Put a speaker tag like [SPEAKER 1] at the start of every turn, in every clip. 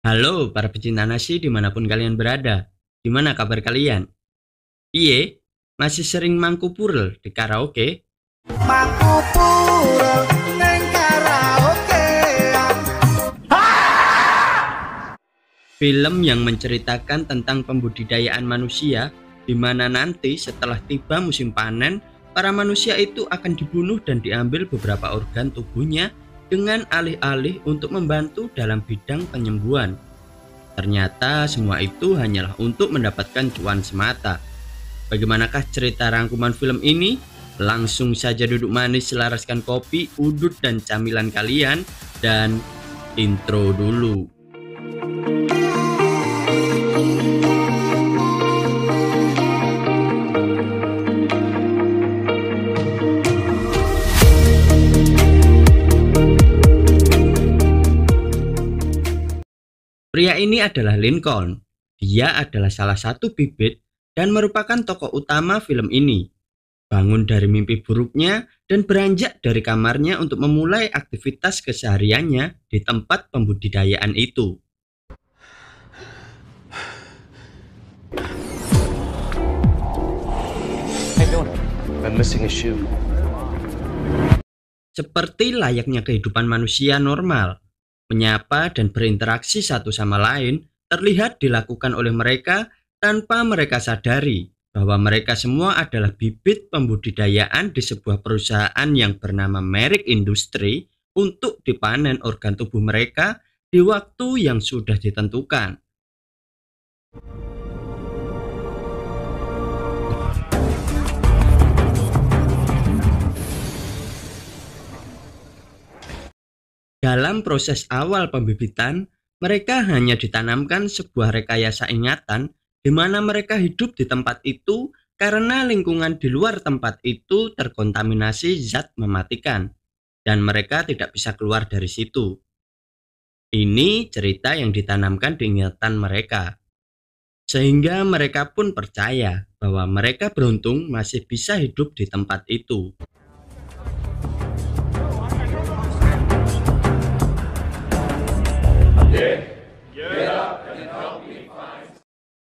[SPEAKER 1] Halo para pecinta nasi dimanapun kalian berada. Gimana kabar kalian? Iye, masih sering mangku purel di karaoke?
[SPEAKER 2] Mangku pura neng karaoke.
[SPEAKER 1] Film yang menceritakan tentang pembudidayaan manusia, di mana nanti setelah tiba musim panen, para manusia itu akan dibunuh dan diambil beberapa organ tubuhnya dengan alih-alih untuk membantu dalam bidang penyembuhan. Ternyata semua itu hanyalah untuk mendapatkan cuan semata. Bagaimanakah cerita rangkuman film ini? Langsung saja duduk manis, selaraskan kopi, udut dan camilan kalian, dan intro dulu. Pria ini adalah Lincoln. Dia adalah salah satu bibit dan merupakan tokoh utama film ini. Bangun dari mimpi buruknya dan beranjak dari kamarnya untuk memulai aktivitas kesehariannya di tempat pembudidayaan itu.
[SPEAKER 3] How you doing? I'm missing a shoe.
[SPEAKER 1] Seperti layaknya kehidupan manusia normal, menyapa dan berinteraksi satu sama lain terlihat dilakukan oleh mereka tanpa mereka sadari bahwa mereka semua adalah bibit pembudidayaan di sebuah perusahaan yang bernama Merrick Industry untuk dipanen organ tubuh mereka di waktu yang sudah ditentukan. Dalam proses awal pembibitan, mereka hanya ditanamkan sebuah rekayasa ingatan di mana mereka hidup di tempat itu karena lingkungan di luar tempat itu terkontaminasi zat mematikan dan mereka tidak bisa keluar dari situ. Ini cerita yang ditanamkan di ingatan mereka, sehingga mereka pun percaya bahwa mereka beruntung masih bisa hidup di tempat itu.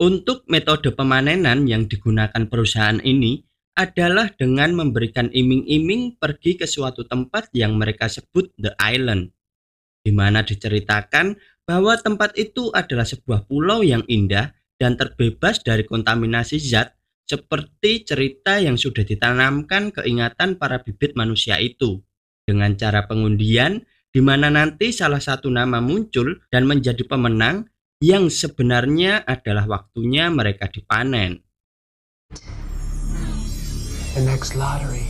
[SPEAKER 1] Untuk metode pemanenan yang digunakan perusahaan ini adalah dengan memberikan iming-iming pergi ke suatu tempat yang mereka sebut The Island, di mana diceritakan bahwa tempat itu adalah sebuah pulau yang indah dan terbebas dari kontaminasi zat seperti cerita yang sudah ditanamkan keingatan para bibit manusia itu. Dengan cara pengundian, di mana nanti salah satu nama muncul dan menjadi pemenang yang sebenarnya adalah waktunya mereka dipanen.
[SPEAKER 3] The next lottery.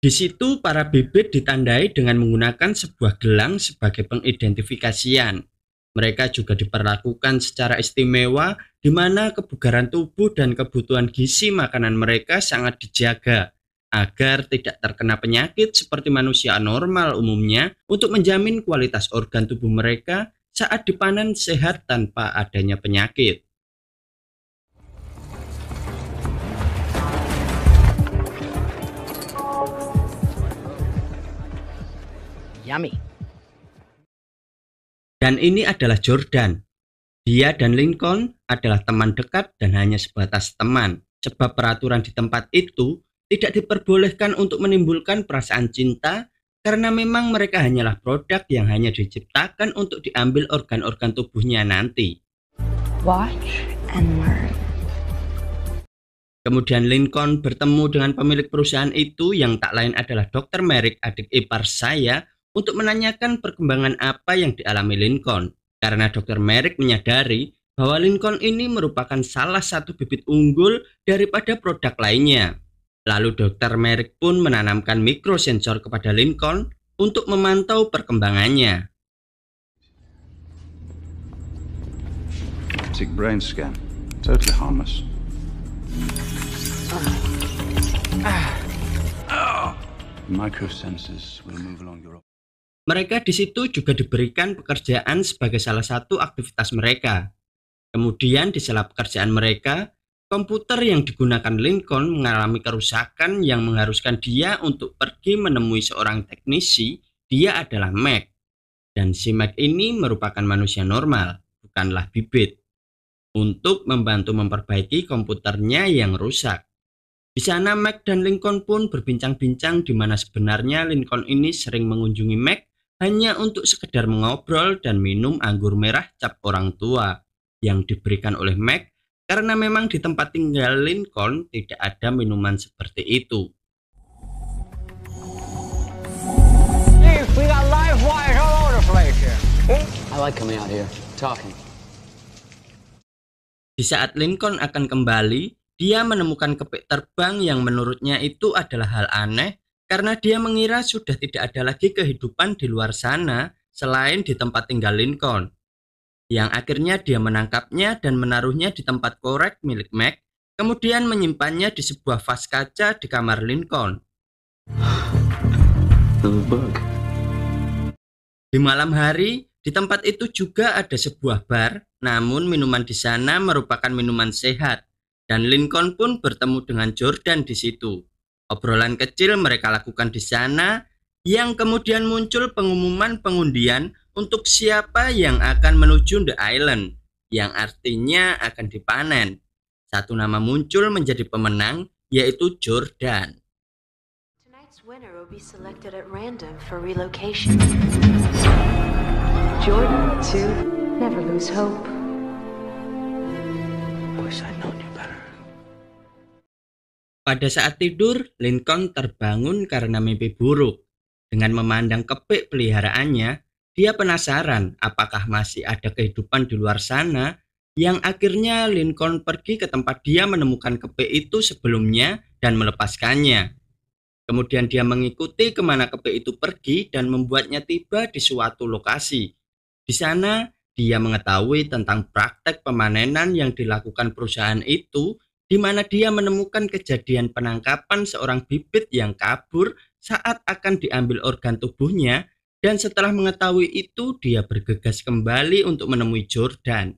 [SPEAKER 1] Di situ para bibit ditandai dengan menggunakan sebuah gelang sebagai pengidentifikasian. Mereka juga diperlakukan secara istimewa di mana kebugaran tubuh dan kebutuhan gizi makanan mereka sangat dijaga agar tidak terkena penyakit seperti manusia normal umumnya untuk menjamin kualitas organ tubuh mereka saat dipanen sehat tanpa adanya penyakit.
[SPEAKER 3] Yummy.
[SPEAKER 1] Dan ini adalah Jordan. Dia dan Lincoln adalah teman dekat dan hanya sebatas teman, sebab peraturan di tempat itu tidak diperbolehkan untuk menimbulkan perasaan cinta karena memang mereka hanyalah produk yang hanya diciptakan untuk diambil organ-organ tubuhnya nanti.
[SPEAKER 4] Watch and learn.
[SPEAKER 1] Kemudian Lincoln bertemu dengan pemilik perusahaan itu yang tak lain adalah Dr. Merrick, adik ipar saya, untuk menanyakan perkembangan apa yang dialami Lincoln. Karena Dr. Merrick menyadari bahwa Lincoln ini merupakan salah satu bibit unggul daripada produk lainnya. Lalu Dr. Merrick pun menanamkan mikrosensor kepada Lincoln untuk memantau perkembangannya.
[SPEAKER 5] Basic brain scan. Totally harmless. Microsensors will move along your...
[SPEAKER 1] Mereka di situ juga diberikan pekerjaan sebagai salah satu aktivitas mereka. Kemudian di sela pekerjaan mereka, Komputer yang digunakan Lincoln mengalami kerusakan yang mengharuskan dia untuk pergi menemui seorang teknisi. Dia adalah Mac. Dan si Mac ini merupakan manusia normal, bukanlah bibit, untuk membantu memperbaiki komputernya yang rusak. Di sana Mac dan Lincoln pun berbincang-bincang di mana sebenarnya Lincoln ini sering mengunjungi Mac hanya untuk sekedar mengobrol dan minum anggur merah cap orang tua yang diberikan oleh Mac, karena memang di tempat tinggal Lincoln tidak ada minuman seperti itu.
[SPEAKER 6] We got live wires all over the place here.
[SPEAKER 3] I like coming out here, talking.
[SPEAKER 1] Di saat Lincoln akan kembali, dia menemukan kepik terbang yang menurutnya itu adalah hal aneh karena dia mengira sudah tidak ada lagi kehidupan di luar sana selain di tempat tinggal Lincoln. Yang akhirnya dia menangkapnya dan menaruhnya di tempat korek milik Mac, kemudian menyimpannya di sebuah vas kaca di kamar Lincoln. Di malam hari, di tempat itu juga ada sebuah bar, namun minuman di sana merupakan minuman sehat, dan Lincoln pun bertemu dengan Jordan di situ. Obrolan kecil mereka lakukan di sana, yang kemudian muncul pengumuman pengundian untuk siapa yang akan menuju The Island, yang artinya akan dipanen. Satu nama muncul menjadi pemenang, yaitu Jordan.
[SPEAKER 7] Tonight's winner will be selected at random for relocation. Jordan, to never lose hope.
[SPEAKER 3] Wish I'd known you better.
[SPEAKER 1] Pada saat tidur, Lincoln terbangun karena mimpi buruk. Dengan memandang kepik peliharaannya, dia penasaran apakah masih ada kehidupan di luar sana, yang akhirnya Lincoln pergi ke tempat dia menemukan kepik itu sebelumnya dan melepaskannya. Kemudian dia mengikuti kemana kepik itu pergi dan membuatnya tiba di suatu lokasi. Di sana, dia mengetahui tentang praktek pemanenan yang dilakukan perusahaan itu, di mana dia menemukan kejadian penangkapan seorang bibit yang kabur saat akan diambil organ tubuhnya, dan setelah mengetahui itu dia bergegas kembali untuk menemui Jordan.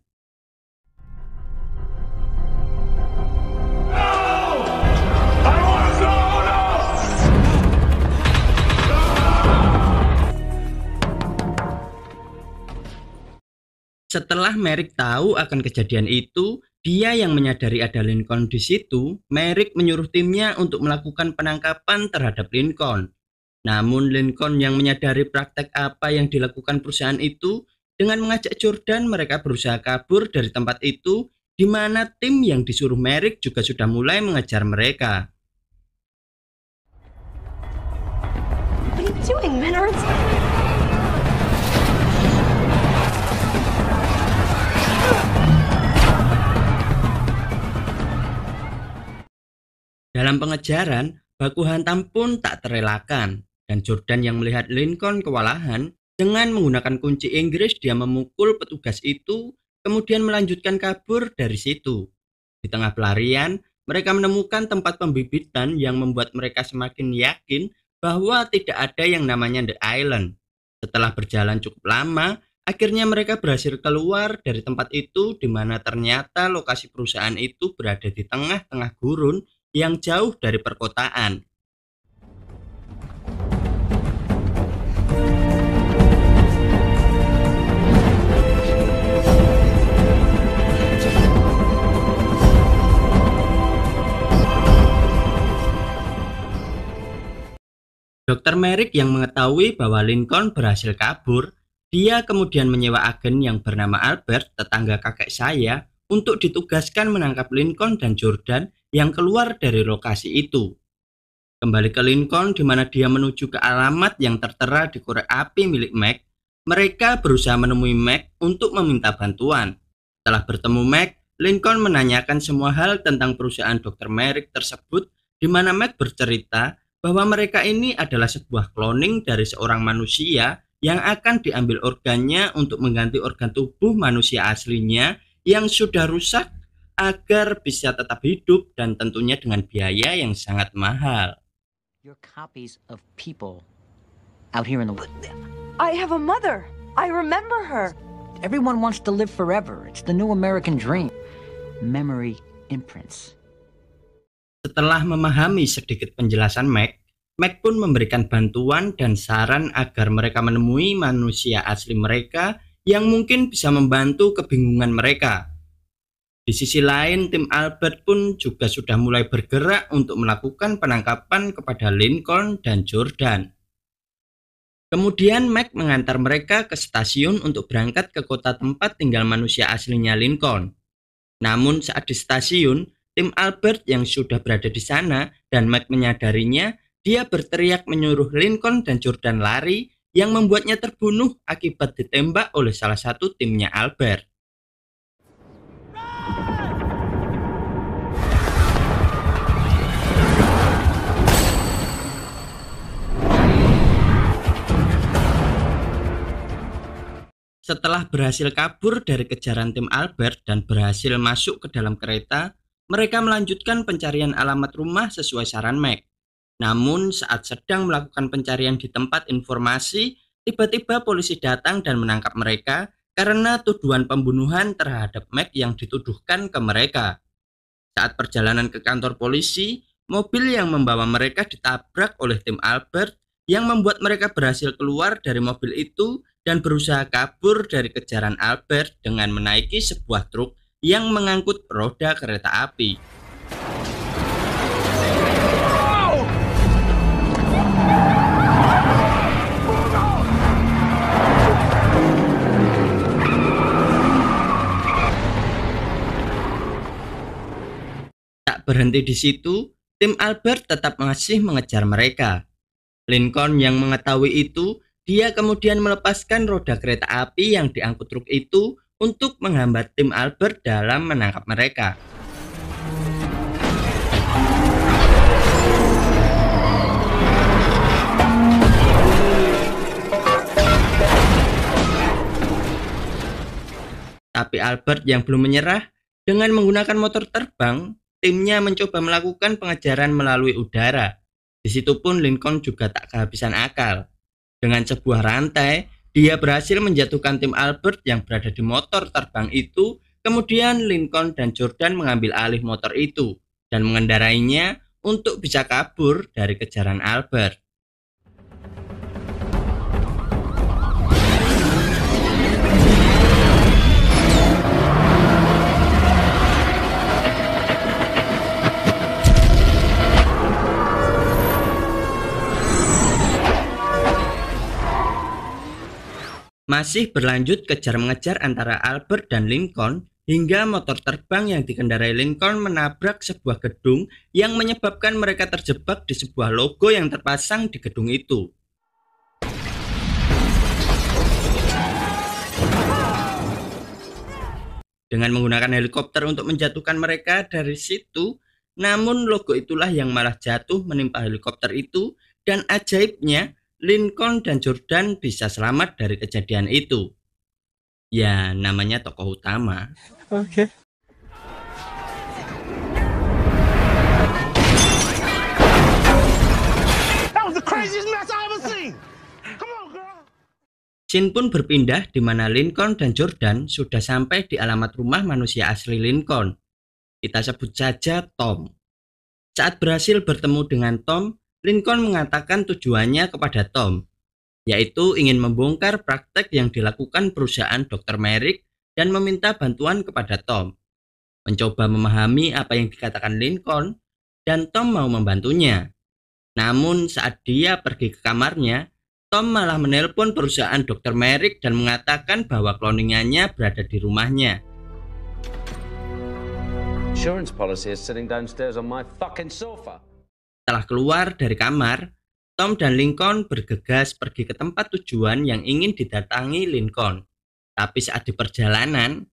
[SPEAKER 1] Setelah Merrick tahu akan kejadian itu, dia yang menyadari ada Lincoln di situ, Merrick menyuruh timnya untuk melakukan penangkapan terhadap Lincoln. Namun Lincoln yang menyadari praktek apa yang dilakukan perusahaan itu, dengan mengajak Jordan mereka berusaha kabur dari tempat itu, di mana tim yang disuruh Merrick juga sudah mulai mengejar mereka.
[SPEAKER 7] What are you doing, Menard?
[SPEAKER 1] Dalam pengejaran, baku hantam pun tak terelakkan, dan Jordan yang melihat Lincoln kewalahan, dengan menggunakan kunci Inggris dia memukul petugas itu, kemudian melanjutkan kabur dari situ. Di tengah pelarian, mereka menemukan tempat pembibitan yang membuat mereka semakin yakin bahwa tidak ada yang namanya The Island. Setelah berjalan cukup lama, akhirnya mereka berhasil keluar dari tempat itu, di mana ternyata lokasi perusahaan itu berada di tengah-tengah gurun yang jauh dari perkotaan. Dr. Merrick yang mengetahui bahwa Lincoln berhasil kabur, dia kemudian menyewa agen yang bernama Albert, tetangga kakek saya, untuk ditugaskan menangkap Lincoln dan Jordan yang keluar dari lokasi itu. Kembali ke Lincoln di mana dia menuju ke alamat yang tertera di korek api milik Mac, mereka berusaha menemui Mac untuk meminta bantuan. Setelah bertemu Mac, Lincoln menanyakan semua hal tentang perusahaan Dr. Merrick tersebut, di mana Mac bercerita bahwa mereka ini adalah sebuah cloning dari seorang manusia yang akan diambil organnya untuk mengganti organ tubuh manusia aslinya yang sudah rusak agar bisa tetap hidup dan tentunya dengan biaya yang sangat mahal.
[SPEAKER 6] You're copies of people out here in the woods.
[SPEAKER 4] I have a mother. I remember her.
[SPEAKER 6] Everyone wants to live forever. It's the new American dream. Memory
[SPEAKER 2] imprints.
[SPEAKER 1] Setelah memahami sedikit penjelasan Mac pun memberikan bantuan dan saran agar mereka menemui manusia asli mereka yang mungkin bisa membantu kebingungan mereka. Di sisi lain, tim Albert pun juga sudah mulai bergerak untuk melakukan penangkapan kepada Lincoln dan Jordan. Kemudian Mac mengantar mereka ke stasiun untuk berangkat ke kota tempat tinggal manusia aslinya Lincoln. Namun saat di stasiun, tim Albert yang sudah berada di sana dan Mac menyadarinya, dia berteriak menyuruh Lincoln dan Jordan lari yang membuatnya terbunuh akibat ditembak oleh salah satu timnya Albert. Setelah berhasil kabur dari kejaran tim Albert dan berhasil masuk ke dalam kereta, mereka melanjutkan pencarian alamat rumah sesuai saran Mac. Namun saat sedang melakukan pencarian di tempat informasi, tiba-tiba polisi datang dan menangkap mereka karena tuduhan pembunuhan terhadap Mac yang dituduhkan ke mereka. Saat perjalanan ke kantor polisi, mobil yang membawa mereka ditabrak oleh tim Albert yang membuat mereka berhasil keluar dari mobil itu dan berusaha kabur dari kejaran Albert dengan menaiki sebuah truk yang mengangkut roda kereta api. Tak berhenti di situ, tim Albert tetap masih mengejar mereka. Lincoln yang mengetahui itu, dia kemudian melepaskan roda kereta api yang diangkut truk itu untuk menghambat tim Albert dalam menangkap mereka. Tapi Albert yang belum menyerah, dengan menggunakan motor terbang, timnya mencoba melakukan pengejaran melalui udara. Di situ pun Lincoln juga tak kehabisan akal. Dengan sebuah rantai, dia berhasil menjatuhkan tim Albert yang berada di motor terbang itu. Kemudian Lincoln dan Jordan mengambil alih motor itu dan mengendarainya untuk bisa kabur dari kejaran Albert. Masih berlanjut kejar-mengejar antara Albert dan Lincoln hingga motor terbang yang dikendarai Lincoln menabrak sebuah gedung yang menyebabkan mereka terjebak di sebuah logo yang terpasang di gedung itu. Dengan menggunakan helikopter untuk menjatuhkan mereka dari situ, namun logo itulah yang malah jatuh menimpa helikopter itu dan ajaibnya Lincoln dan Jordan bisa selamat dari kejadian itu. Ya, namanya tokoh utama.
[SPEAKER 2] Okay. That was the craziest mess I ever seen. Come on, girl.
[SPEAKER 1] Scene pun berpindah di mana Lincoln dan Jordan sudah sampai di alamat rumah manusia asli Lincoln. Kita sebut saja Tom. Saat berhasil bertemu dengan Tom, Lincoln mengatakan tujuannya kepada Tom, yaitu ingin membongkar praktek yang dilakukan perusahaan Dr. Merrick dan meminta bantuan kepada Tom. Mencoba memahami apa yang dikatakan Lincoln, dan Tom mau membantunya. Namun saat dia pergi ke kamarnya, Tom malah menelpon perusahaan Dr. Merrick dan mengatakan bahwa cloningannya berada di rumahnya.
[SPEAKER 3] Insurance policy is sitting downstairs on my fucking sofa.
[SPEAKER 1] Setelah keluar dari kamar, Tom dan Lincoln bergegas pergi ke tempat tujuan yang ingin didatangi Lincoln. Tapi saat di perjalanan,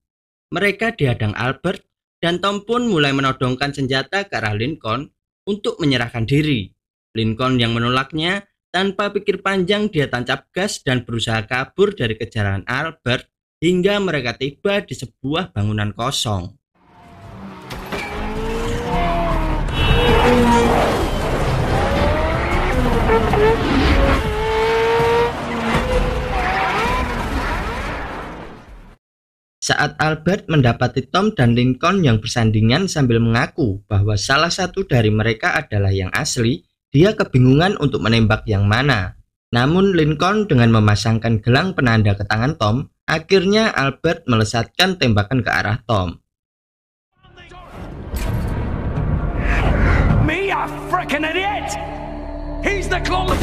[SPEAKER 1] mereka dihadang Albert dan Tom pun mulai menodongkan senjata ke arah Lincoln untuk menyerahkan diri. Lincoln yang menolaknya, tanpa pikir panjang dia tancap gas dan berusaha kabur dari kejaran Albert hingga mereka tiba di sebuah bangunan kosong. Saat Albert mendapati Tom dan Lincoln yang bersandingan sambil mengaku bahwa salah satu dari mereka adalah yang asli, dia kebingungan untuk menembak yang mana. Namun Lincoln dengan memasangkan gelang penanda ke tangan Tom, akhirnya Albert melesatkan tembakan ke arah Tom.
[SPEAKER 2] Me, a frickin' idiot! He's the clone.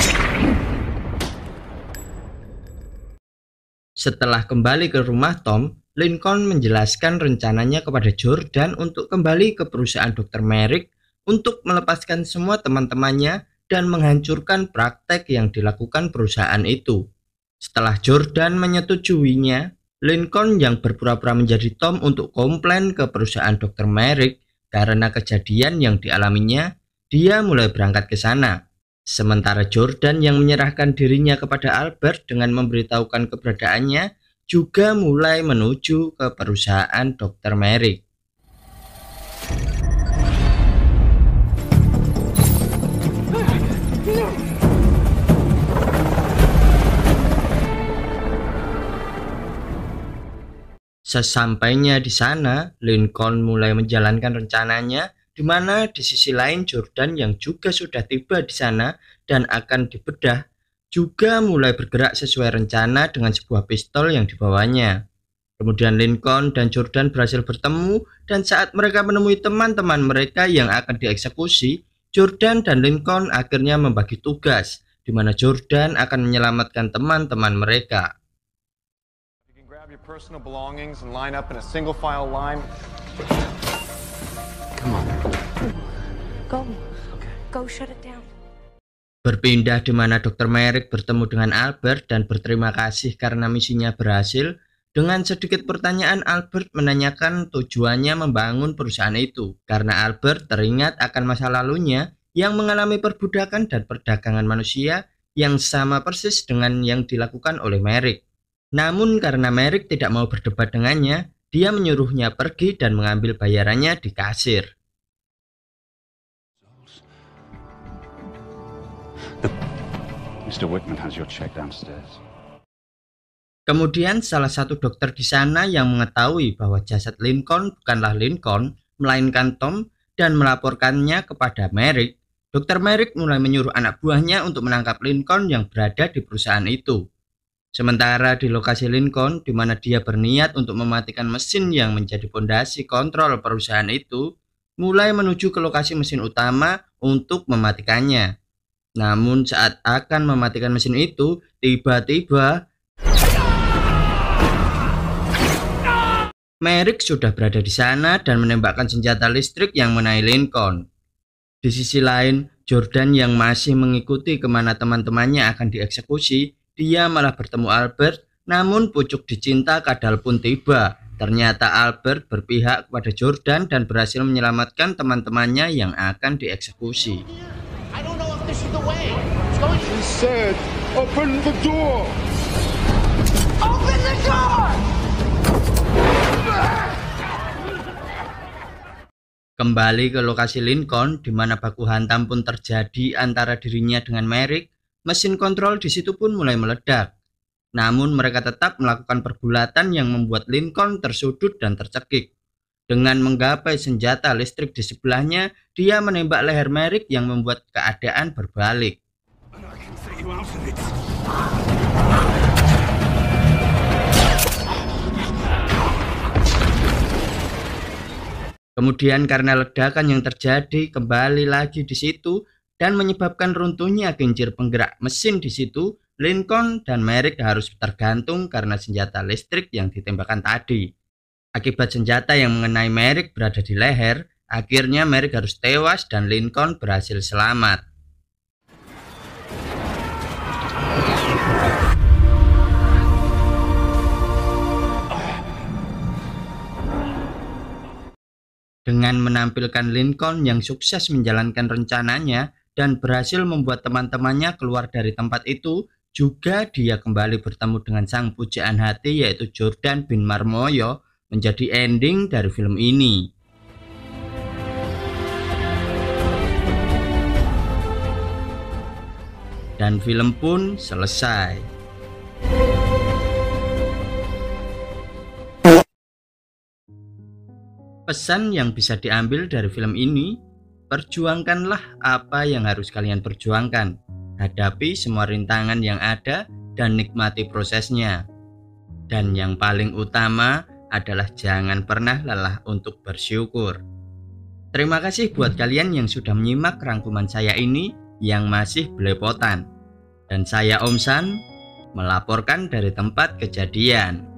[SPEAKER 1] Setelah kembali ke rumah Tom, Lincoln menjelaskan rencananya kepada Jordan untuk kembali ke perusahaan Dr. Merrick untuk melepaskan semua teman-temannya dan menghancurkan praktek yang dilakukan perusahaan itu. Setelah Jordan menyetujuinya, Lincoln yang berpura-pura menjadi Tom untuk komplain ke perusahaan Dr. Merrick karena kejadian yang dialaminya, dia mulai berangkat ke sana. Sementara Jordan yang menyerahkan dirinya kepada Albert dengan memberitahukan keberadaannya juga mulai menuju ke perusahaan Dr. Merrick. Sesampainya di sana, Lincoln mulai menjalankan rencananya, di mana di sisi lain Jordan yang juga sudah tiba di sana dan akan dibedah, juga mulai bergerak sesuai rencana dengan sebuah pistol yang dibawanya. Kemudian Lincoln dan Jordan berhasil bertemu, dan saat mereka menemui teman-teman mereka yang akan dieksekusi, Jordan dan Lincoln akhirnya membagi tugas, di mana Jordan akan menyelamatkan teman-teman mereka.
[SPEAKER 8] You can grab your personal belongings and line up in a single file line.
[SPEAKER 3] Come on.
[SPEAKER 4] Go shut it down.
[SPEAKER 1] Berpindah di mana Dr. Merrick bertemu dengan Albert dan berterima kasih karena misinya berhasil. Dengan sedikit pertanyaan, Albert menanyakan tujuannya membangun perusahaan itu karena Albert teringat akan masa lalunya yang mengalami perbudakan dan perdagangan manusia yang sama persis dengan yang dilakukan oleh Merrick. Namun karena Merrick tidak mau berdebat dengannya, dia menyuruhnya pergi dan mengambil bayarannya di kasir.
[SPEAKER 5] Mr. Whitman has your check downstairs.
[SPEAKER 1] Kemudian salah satu dokter di sana yang mengetahui bahwa jasad Lincoln bukanlah Lincoln, melainkan Tom, dan melaporkannya kepada Merrick. Dr. Merrick mulai menyuruh anak buahnya untuk menangkap Lincoln yang berada di perusahaan itu. Sementara di lokasi Lincoln, di mana dia berniat untuk mematikan mesin yang menjadi pondasi kontrol perusahaan itu, mulai menuju ke lokasi mesin utama untuk mematikannya. Namun saat akan mematikan mesin itu, tiba-tiba Merrick sudah berada di sana dan menembakkan senjata listrik yang mengenai Lincoln. Di sisi lain, Jordan yang masih mengikuti kemana teman-temannya akan dieksekusi, dia malah bertemu Albert, namun pucuk dicinta kadal pun tiba. Ternyata Albert berpihak kepada Jordan dan berhasil menyelamatkan teman-temannya yang akan dieksekusi.
[SPEAKER 2] I don't know if this is the way. It's going to...
[SPEAKER 9] He said, open the door!
[SPEAKER 2] Open the door!
[SPEAKER 1] Kembali ke lokasi Lincoln, di mana baku hantam pun terjadi antara dirinya dengan Merrick, mesin kontrol di situ pun mulai meledak. Namun mereka tetap melakukan pergulatan yang membuat Lincoln tersudut dan tercekik. Dengan menggapai senjata listrik di sebelahnya, dia menembak leher Merrick yang membuat keadaan berbalik. Kemudian karena ledakan yang terjadi kembali lagi di situ dan menyebabkan runtuhnya kincir penggerak mesin di situ, Lincoln dan Merrick harus tergantung karena senjata listrik yang ditembakkan tadi. Akibat senjata yang mengenai Merrick berada di leher, akhirnya Merrick harus tewas dan Lincoln berhasil selamat. Dengan menampilkan Lincoln yang sukses menjalankan rencananya dan berhasil membuat teman-temannya keluar dari tempat itu, juga dia kembali bertemu dengan sang pujaan hati yaitu Jordan bin Marmoyo, menjadi ending dari film ini. Dan film pun selesai. Pesan yang bisa diambil dari film ini, perjuangkanlah apa yang harus kalian perjuangkan. Hadapi semua rintangan yang ada dan nikmati prosesnya. Dan yang paling utama adalah jangan pernah lelah untuk bersyukur. Terima kasih buat kalian yang sudah menyimak rangkuman saya ini yang masih belepotan. Dan saya Om San melaporkan dari tempat kejadian.